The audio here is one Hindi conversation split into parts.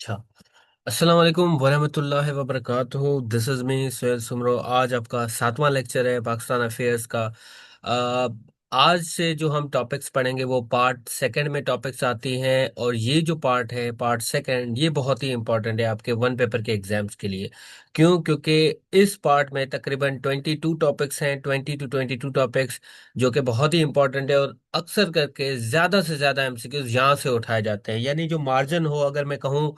अच्छा। अस्सलाम वालेकुम वरहमतुल्लाहि वबरकातुहू। This is me Syed Soomro. आज आपका सातवां लेक्चर है पाकिस्तान अफेयर्स का। अ, आज से जो हम टॉपिक्स पढ़ेंगे वो पार्ट सेकंड में टॉपिक्स आती हैं, और ये जो पार्ट है पार्ट सेकंड ये बहुत ही इंपॉर्टेंट है आपके वन पेपर के एग्जाम्स के लिए। क्यों? क्योंकि इस पार्ट में तकरीबन 22 टॉपिक्स हैं, 20 to 22 टॉपिक्स, जो कि बहुत ही इंपॉर्टेंट है। और अक्सर करके ज्यादा से ज्यादा एमसीक्यूज यहाँ से उठाए जाते हैं, यानी जो मार्जिन हो, अगर मैं कहूँ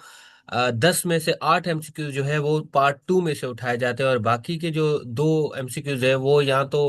10 में से 8 एमसीक्यू जो है वो पार्ट टू में से उठाए जाते हैं, और बाकी के जो दो एमसीक्यूज है वो या तो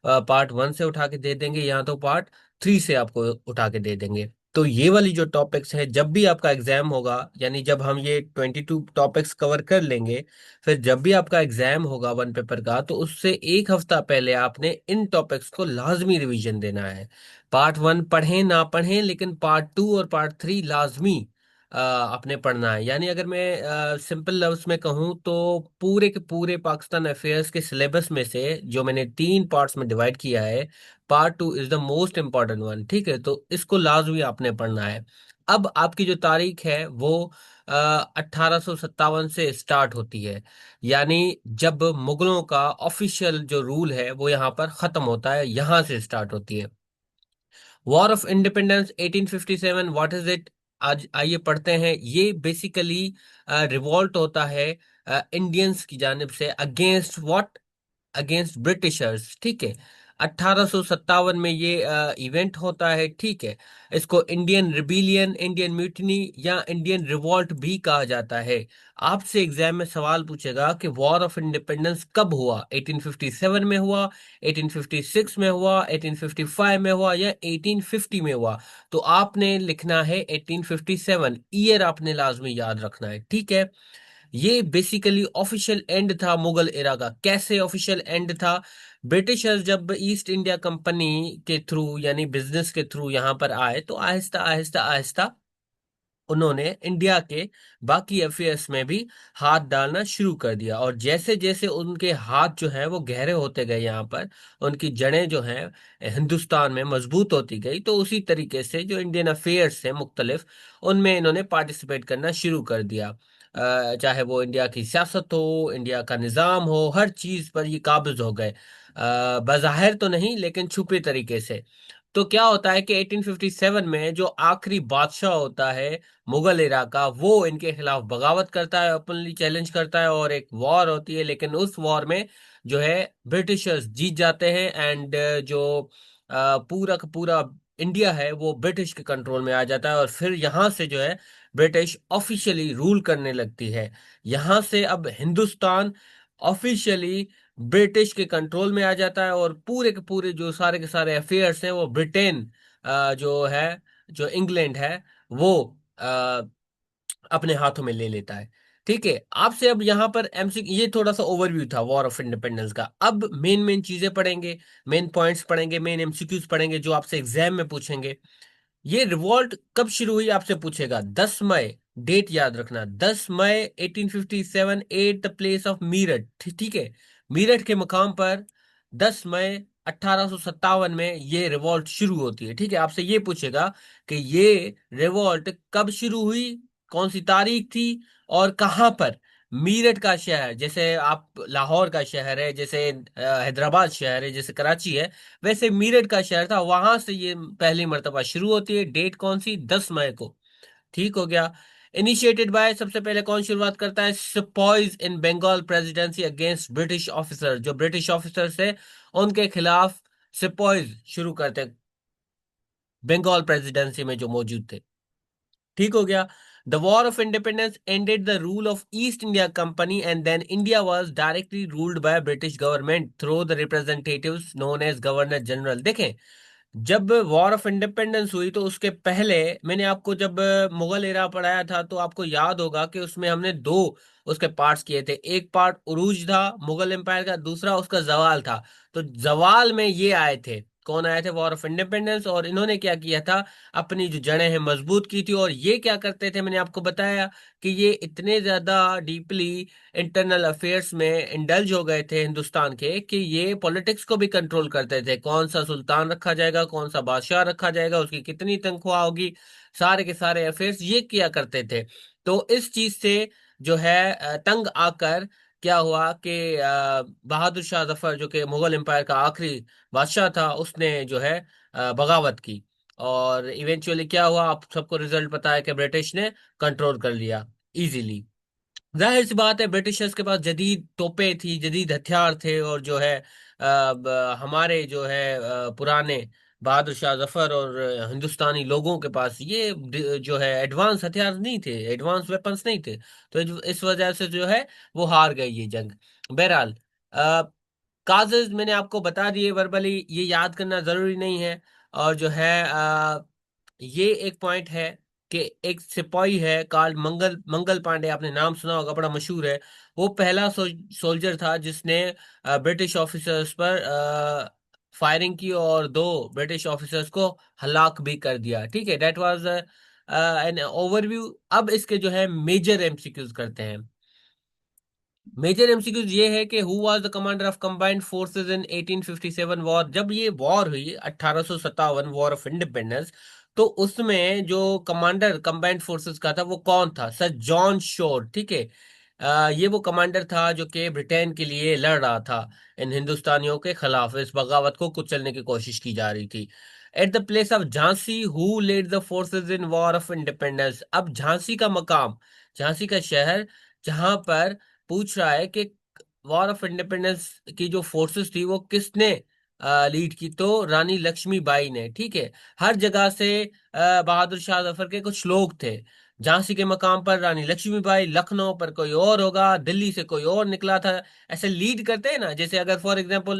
पार्ट वन से उठा के दे देंगे या तो पार्ट थ्री से आपको उठा के दे देंगे। तो ये वाली जो टॉपिक्स है, जब भी आपका एग्जाम होगा, यानी जब हम ये 22 टॉपिक्स कवर कर लेंगे, फिर जब भी आपका एग्जाम होगा वन पेपर का, तो उससे एक हफ्ता पहले आपने इन टॉपिक्स को लाजमी रिवीजन देना है। पार्ट वन पढ़ें ना पढ़ें, लेकिन पार्ट टू और पार्ट थ्री लाजमी आपने पढ़ना है। यानी अगर मैं सिंपल लफ्ज में कहूँ तो पूरे के पूरे पाकिस्तान अफेयर्स के सिलेबस में से जो मैंने 3 पार्ट्स में डिवाइड किया है, part two is the most important one. ठीक है, तो इसको लाजमी आपने पढ़ना है। अब आपकी जो तारीख है वो 1857 से स्टार्ट होती है, यानी जब मुगलों का ऑफिशियल जो रूल है वो यहाँ पर खत्म होता है, यहाँ से स्टार्ट होती है। War of independence 1857, what is it? आज आइए पढ़ते हैं। ये बेसिकली रिवॉल्ट होता है इंडियंस की जानिब से अगेंस्ट व्हाट? Against Britishers. ठीक है, 1857 में ये इवेंट होता है। ठीक है, इसको इंडियन रिबेलियन, इंडियन म्यूटिनी या इंडियन रिवॉल्ट भी कहा जाता है। आपसे एग्जाम में सवाल पूछेगा कि वॉर ऑफ इंडिपेंडेंस कब हुआ? 1857 में हुआ, 1856 में हुआ, 1855 में हुआ या 1850 में हुआ? तो आपने लिखना है 1857, ईयर आपने लाजमी याद रखना है। ठीक है, ये बेसिकली ऑफिशियल एंड था मुगल एरा का। कैसे ऑफिशियल एंड था? ब्रिटिशर्स जब ईस्ट इंडिया कंपनी के थ्रू, यानी बिजनेस के थ्रू यहाँ पर आए, तो आहिस्ता आहिस्ता आहिस्ता उन्होंने इंडिया के बाकी अफेयर्स में भी हाथ डालना शुरू कर दिया। और जैसे जैसे उनके हाथ जो हैं वो गहरे होते गए, यहाँ पर उनकी जड़ें जो हैं हिंदुस्तान में मजबूत होती गई, तो उसी तरीके से जो इंडियन अफेयर्स हैं मुख्तलिफ, उनमें इन्होंने पार्टिसिपेट करना शुरू कर दिया। चाहे वो इंडिया की सियासत हो, इंडिया का निज़ाम हो, हर चीज़ पर ये काबिज हो गए। बज़ाहिर तो नहीं, लेकिन छुपे तरीके से। तो क्या होता है कि 1857 में जो आखिरी बादशाह होता है मुगल इरा का, वो इनके खिलाफ बगावत करता है, ओपनली चैलेंज करता है, और एक वॉर होती है। लेकिन उस वॉर में जो है ब्रिटिशर्स जीत जाते हैं, एंड जो पूरा का पूरा इंडिया है वो ब्रिटिश के कंट्रोल में आ जाता है। और फिर यहाँ से जो है ब्रिटिश ऑफिशियली रूल करने लगती है। यहाँ से अब हिंदुस्तान ऑफिशियली ब्रिटिश के कंट्रोल में आ जाता है, और पूरे के पूरे जो सारे के सारे अफेयर्स हैं वो ब्रिटेन जो है, जो इंग्लैंड है, वो अपने हाथों में ले लेता है। ठीक है, आपसे अब यहाँ पर एमसी, ये थोड़ा सा ओवरव्यू था वॉर ऑफ इंडिपेंडेंस का। अब मेन मेन चीजें पढ़ेंगे, मेन पॉइंट्स पढ़ेंगे, मेन एमसीक्यूज पढ़ेंगे जो आपसे एग्जाम में पूछेंगे। ये रिवॉल्ट कब शुरू हुई आपसे पूछेगा। 10 मई, डेट याद रखना, 10 मई 1857 eight the place of Meerut. ठीक है, मीरठ के मुकाम पर 10 मई 1857 में ये रिवॉल्ट शुरू होती है। ठीक है, आपसे ये पूछेगा कि ये रिवॉल्ट कब शुरू हुई, कौन सी तारीख थी, और कहां पर? मीरठ का शहर, जैसे आप लाहौर का शहर है, जैसे हैदराबाद शहर है, जैसे कराची है, वैसे मीरठ का शहर था, वहां से ये पहली मर्तबा शुरू होती है। डेट कौन सी? 10 मई को। ठीक हो गया। इनिशिएटेड बाय, सबसे पहले कौन शुरुआत करता है? Sepoys in Bengal presidency against British officer. जो ब्रिटिश ऑफिसर्स है उनके खिलाफ सिपॉइज शुरू करते, बंगाल प्रेसिडेंसी में जो मौजूद थे। ठीक हो गया। The war of independence ended the rule of East India Company, and then India was directly ruled by British government through the representatives known as governor general. देखें, जब वॉर ऑफ इंडिपेंडेंस हुई तो उसके पहले मैंने आपको जब मुगल एरा पढ़ाया था, तो आपको याद होगा कि उसमें हमने दो उसके पार्ट्स किए थे। एक पार्ट उरूज था मुगल एम्पायर का, दूसरा उसका जवाल था। तो जवाल में ये आए थे, कौन आए थे? War of independence. और इन्होंने क्या किया था? अपनी जो जड़ें हैं मजबूत की थी। और ये क्या करते थे, मैंने आपको बताया कि ये इतने ज्यादा डीपली इंटरनल अफेयर्स में इंडल्ज हो गए थे हिंदुस्तान के, कि ये पॉलिटिक्स को भी कंट्रोल करते थे। कौन सा सुल्तान रखा जाएगा, कौन सा बादशाह रखा जाएगा, उसकी कितनी तनख्वाह होगी, सारे के सारे अफेयर्स ये किया करते थे। तो इस चीज से जो है तंग आकर क्या हुआ कि बहादुर शाह जफर जो कि मुगल एम्पायर का आखिरी बादशाह था, उसने जो है बगावत की। और इवेंचुअली क्या हुआ, आप सबको रिजल्ट पता है कि ब्रिटिश ने कंट्रोल कर लिया इजीली। जाहिर सी बात है, ब्रिटिशर्स के पास जदीद तोपें थी, जदीद हथियार थे, और जो है हमारे जो है पुराने बहादुर शाह जफर और हिंदुस्तानी लोगों के पास ये जो है एडवांस हथियार नहीं थे, एडवांस वेपन्स नहीं थे। तो इस वजह से जो है वो हार गई ये जंग। बहरहाल, काजेज मैंने आपको बता दिए वर्बली, ये याद करना जरूरी नहीं है। और जो है ये एक पॉइंट है कि एक सिपाही है कार्ल मंगल मंगल पांडे, आपने नाम सुना होगा, बड़ा मशहूर है। वो पहला सोल्जर था जिसने ब्रिटिश ऑफिसर्स पर फायरिंग की और दो ब्रिटिश ऑफिसर्स को हलाक भी कर दिया। ठीक है, दैट वाज एन ओवरव्यू। अब इसके जो है मेजर एमसीक्यूज करते हैं। मेजर एमसीक्यूज ये है कि who was the commander of combined forces in 1857 war. जब ये वॉर हुई 1857, वॉर ऑफ इंडिपेंडेंस, तो उसमें जो कमांडर कंबाइंड फोर्सेस का था वो कौन था? Sir John Shore. ठीक है, ये वो कमांडर था जो कि ब्रिटेन के लिए लड़ रहा था, इन हिंदुस्तानियों के खिलाफ इस बगावत को कुचलने की कोशिश की जा रही थी। At the place of Jhansi who led the forces in war of independence. अब झांसी का मकाम, झांसी का शहर, जहां पर पूछ रहा है कि वॉर ऑफ इंडिपेंडेंस की जो फोर्सेस थी वो किसने लीड की? तो रानी लक्ष्मीबाई ने। ठीक है, हर जगह से बहादुर शाह जफर के कुछ लोग थे। झांसी के मकाम पर रानी लक्ष्मीबाई, लखनऊ पर कोई और होगा, दिल्ली से कोई और निकला था। ऐसे लीड करते हैं ना, जैसे अगर फॉर एग्जांपल